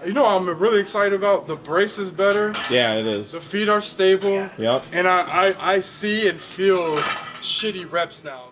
You know, I'm really excited about the brace is better. Yeah, it is. The feet are stable. Yep. And I see and feel shitty reps now.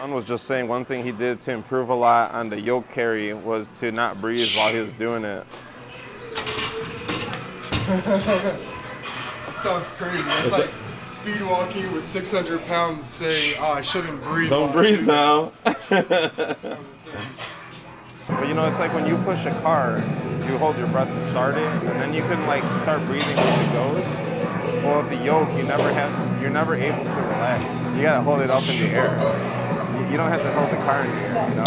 Was just saying one thing he did to improve a lot on the yoke carry was to not breathe while he was doing it. That sounds crazy. That's like speed walking with 600 pounds saying, oh, I shouldn't breathe. Don't breathe now. That sounds insane. But you know, it's like when you push a car, you hold your breath to start it, and then you can like start breathing as it goes. Well, with the yoke, you're never able to relax. You gotta hold it up in the air. You don't have to hold the car in the air, you know?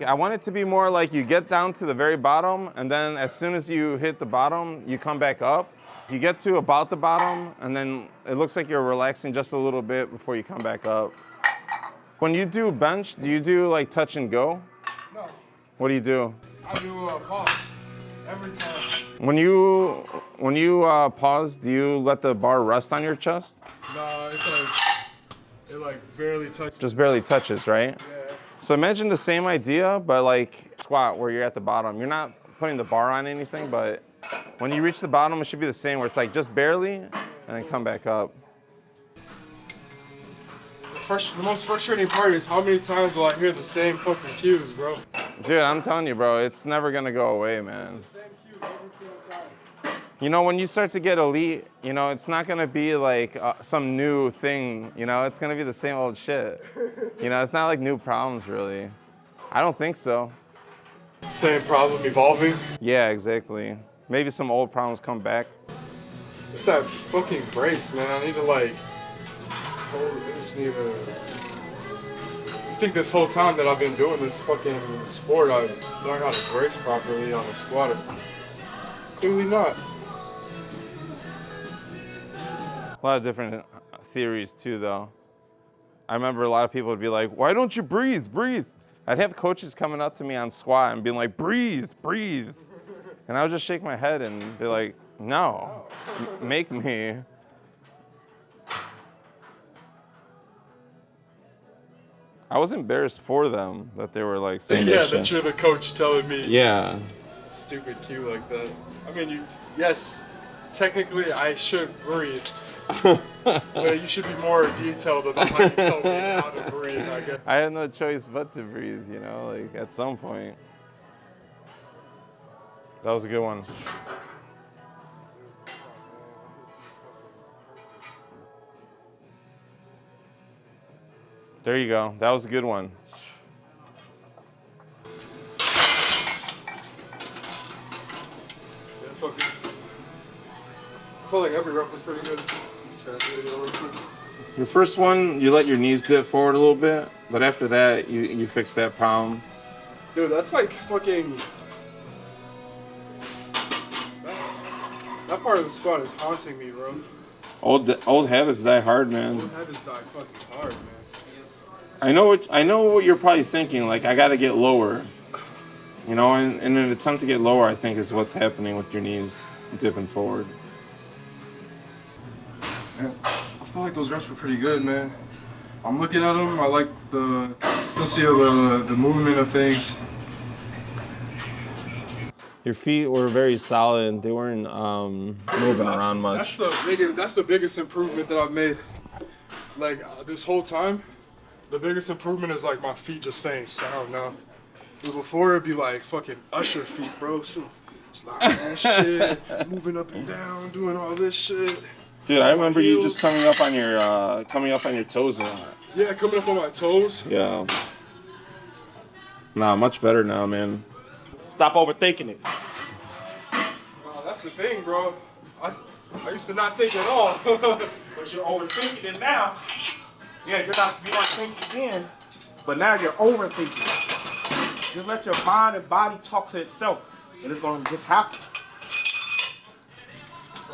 I want it to be more like you get down to the very bottom, and then as soon as you hit the bottom, you come back up. You get to about the bottom, and then it looks like you're relaxing just a little bit before you come back up. When you do bench, do you do like touch and go? No. What do you do? I do pause every time. When you pause, do you let the bar rest on your chest? No, it's like, it like barely touches. Just barely touches, right? Yeah. So imagine the same idea, but like squat where you're at the bottom. You're not putting the bar on anything, but when you reach the bottom, it should be the same where it's like just barely and then come back up. The most frustrating part is how many times will I hear the same fucking cues, bro? Dude, I'm telling you, bro, it's never gonna go away, man. It's the same cues every single time. You know, when you start to get elite, you know, it's not gonna be like some new thing, you know, it's gonna be the same old shit. You know, it's not like new problems, really. I don't think so. Same problem evolving? Yeah, exactly. Maybe some old problems come back. It's that fucking brace, man. I need to like, I just need to. You think this whole time that I've been doing this fucking sport, I've learned how to brace properly on a squatter? Clearly not. A lot of different theories too, though. I remember a lot of people would be like, why don't you breathe, breathe? I'd have coaches coming up to me on squat and being like, breathe, breathe. And I would just shake my head and be like, no, make me. I was embarrassed for them that they were like saying Yeah, that that you're the coach telling me. Yeah. Stupid cue like that. I mean, yes, technically I should breathe. But you should be more detailed about how you tell me how to breathe, I guess. I had no choice but to breathe, you know, like at some point. That was a good one. There you go. That was a good one. Yeah, fuck it. I felt like every rep was pretty good. Your first one, you let your knees dip forward a little bit, but after that, you fix that problem. Dude, that's like fucking... That part of the squat is haunting me, bro. Old habits die hard, man. Old habits die fucking hard, man. I know what you're probably thinking, like, I gotta get lower. You know, and in an attempt to get lower, I think is what's happening with your knees dipping forward. Yeah, I feel like those reps were pretty good, man. I'm looking at them, I like the consistency of the movement of things. Your feet were very solid. They weren't moving around much. That's the biggest improvement that I've made. Like, this whole time, the biggest improvement is like my feet just staying sound now. But before it'd be like fucking Usher feet, bro. So sliding that shit, moving up and down, doing all this shit. Dude, I remember you just coming up on your toes a lot. Yeah, coming up on my toes. Yeah. Nah, much better now, man. Stop overthinking it. That's the thing, bro. I used to not think at all. But you're overthinking it now. Yeah, you weren't thinking then, but now you're overthinking. Just let your mind and body talk to itself, and it's gonna just happen.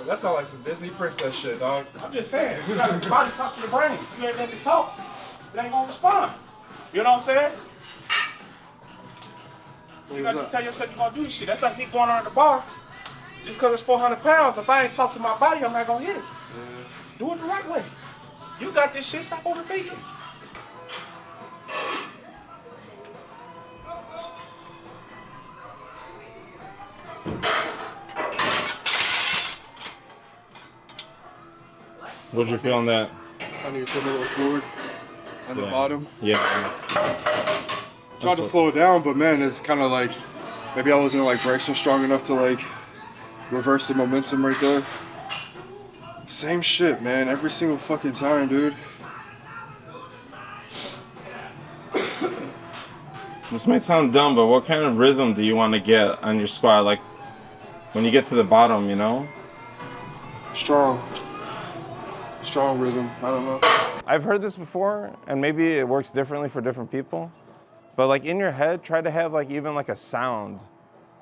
That sounds like some Disney princess shit, dog. I'm just saying, you got your body talk to the brain. You ain't letting it talk, it ain't gonna respond. You know what I'm saying? You got to tell yourself you're gonna do this shit. That's like me going on the bar. Just because it's 400 pounds, if I ain't talk to my body, I'm not gonna hit it. Yeah. Do it the right way. You got this shit, stop overthinking. What'd you feel on that? I need to sit a little forward on the bottom. Yeah. Tried to slow it down, but man, it's kind of like maybe I wasn't like bracing strong enough to like reverse the momentum right there. Same shit, man. Every single fucking time, dude. This might sound dumb, but what kind of rhythm do you want to get on your squat? Like when you get to the bottom, you know? Strong rhythm. I don't know. I've heard this before, and maybe it works differently for different people. But like in your head, try to have like even like a sound,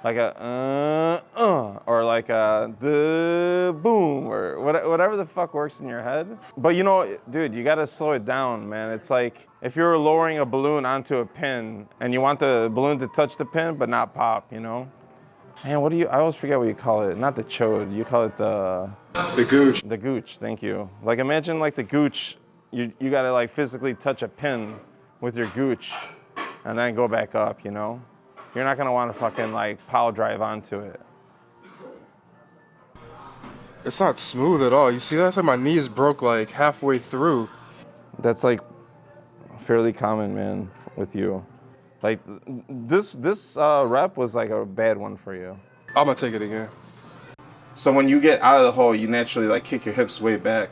like a or like a boom, or whatever the fuck works in your head. But you know, dude, you gotta slow it down, man. It's like if you're lowering a balloon onto a pin and you want the balloon to touch the pin but not pop, you know? Man, I always forget what you call it. Not the chode, you call it the gooch. The gooch, thank you. Like imagine like the gooch, you gotta like physically touch a pin with your gooch and then go back up, you know? You're not gonna wanna fucking like power drive onto it. It's not smooth at all. You see, that's like my knees broke like halfway through. That's like fairly common, man, with you. Like this rep was like a bad one for you. I'm gonna take it again. So when you get out of the hole, you naturally like kick your hips way back.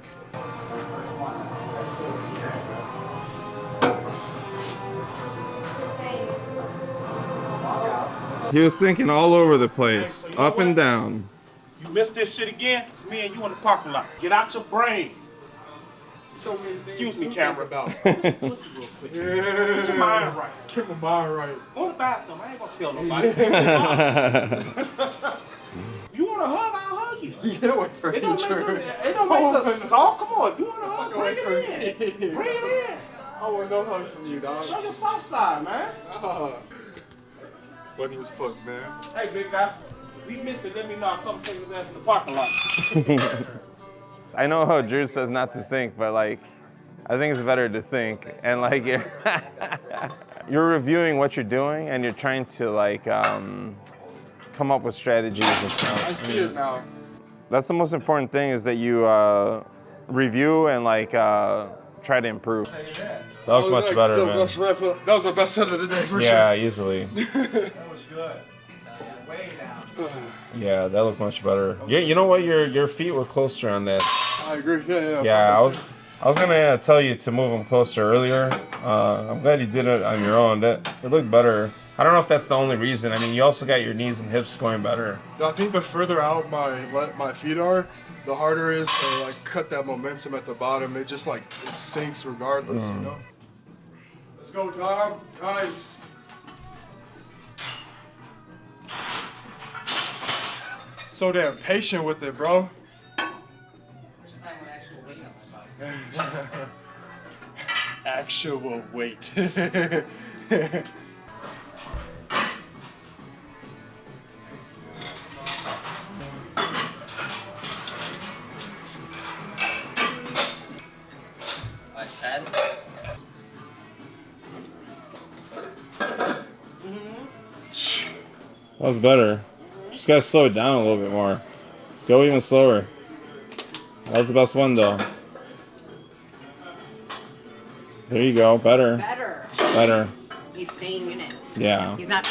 He was thinking all over the place, up and down. You miss this shit again, it's me and you in the parking lot. Get out your brain. Excuse me, camera. Get your mind right. Get my mind right. Go to the bathroom. I ain't gonna tell nobody. You want a hug? I'll hug you. Get away from me, It don't make us soft. Come on, if you want a hug, bring it in. Bring it in. I want no hugs from you, dog. Show your soft side, man. Funny as fuck, man. Hey, big guy. If we miss it, let me know. I'll tell him to take his ass in the parking lot. I know how Drew says not to think, but like, I think it's better to think. And like, you're reviewing what you're doing, and you're trying to like come up with strategies and stuff. I see it now. That's the most important thing, is that you review and like try to improve. That looked much better, man. That was our best set of the day for sure. Yeah, easily. That was good. Way down. Yeah, that looked much better. Yeah, you know what? Your feet were closer on that. I agree. Yeah. Yeah, I was gonna tell you to move them closer earlier. I'm glad you did it on your own. It looked better. I don't know if that's the only reason. I mean, you also got your knees and hips going better. I think the further out my feet are, the harder it is to like cut that momentum at the bottom. It just like it sinks regardless, you know. Let's go, Tom. Nice. So damn patient with it, bro. Actual weight. That was better. Just gotta slow it down a little bit more. Go even slower. That was the best one though. There you go. Better. Better. He's staying in it. Yeah. He's not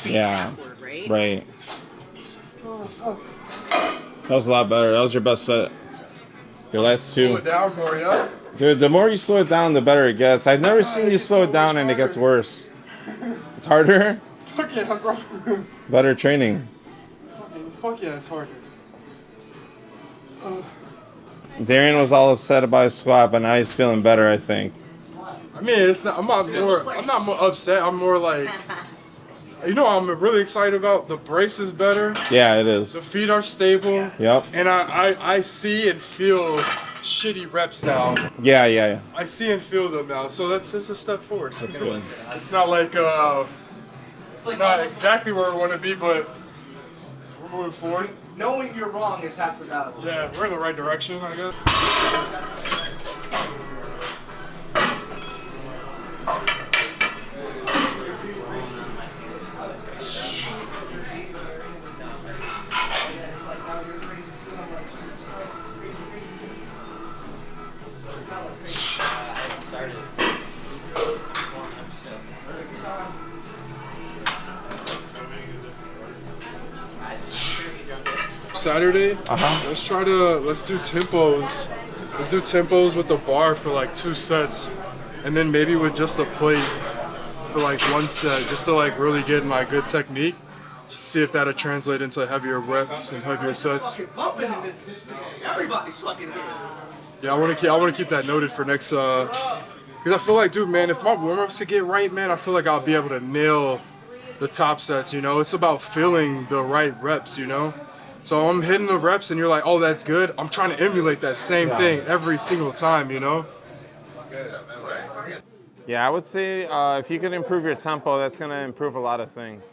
backward, right? Right. That was a lot better. That was your best set. Your last two. Slow it down more, yeah? Dude, the more you slow it down, the better it gets. I've never seen you slow it down and it gets worse. It's harder? Fuck yeah, bro. Better training. Fuck yeah, it's harder. Darien was all upset about his squat, but now he's feeling better, I think. I mean, it's not. I'm not more upset. I'm more like You know what I'm really excited about? The brace is better. Yeah, it is. The feet are stable. Yep. And I see and feel shitty reps now. Yeah. I see and feel them now. So that's a step forward. That's good. It's not like not exactly where we want to be, but we're moving forward. Knowing you're wrong is half the battle. Yeah, we're in the right direction, I guess. Saturday, let's do tempos. Let's do tempos with the bar for like 2 sets, and then maybe with just a plate for like 1 set, just to like really get my good technique. See if that'll translate into heavier reps and heavier sets. Everybody's sucking here. Yeah, I want to keep that noted for next. Because I feel like, dude, man, if my warm-ups could get right, man, I feel like I'll be able to nail the top sets. You know, it's about feeling the right reps. You know. So I'm hitting the reps and you're like, oh, that's good. I'm trying to emulate that same thing every single time, you know? Yeah, I would say if you can improve your tempo, that's going to improve a lot of things.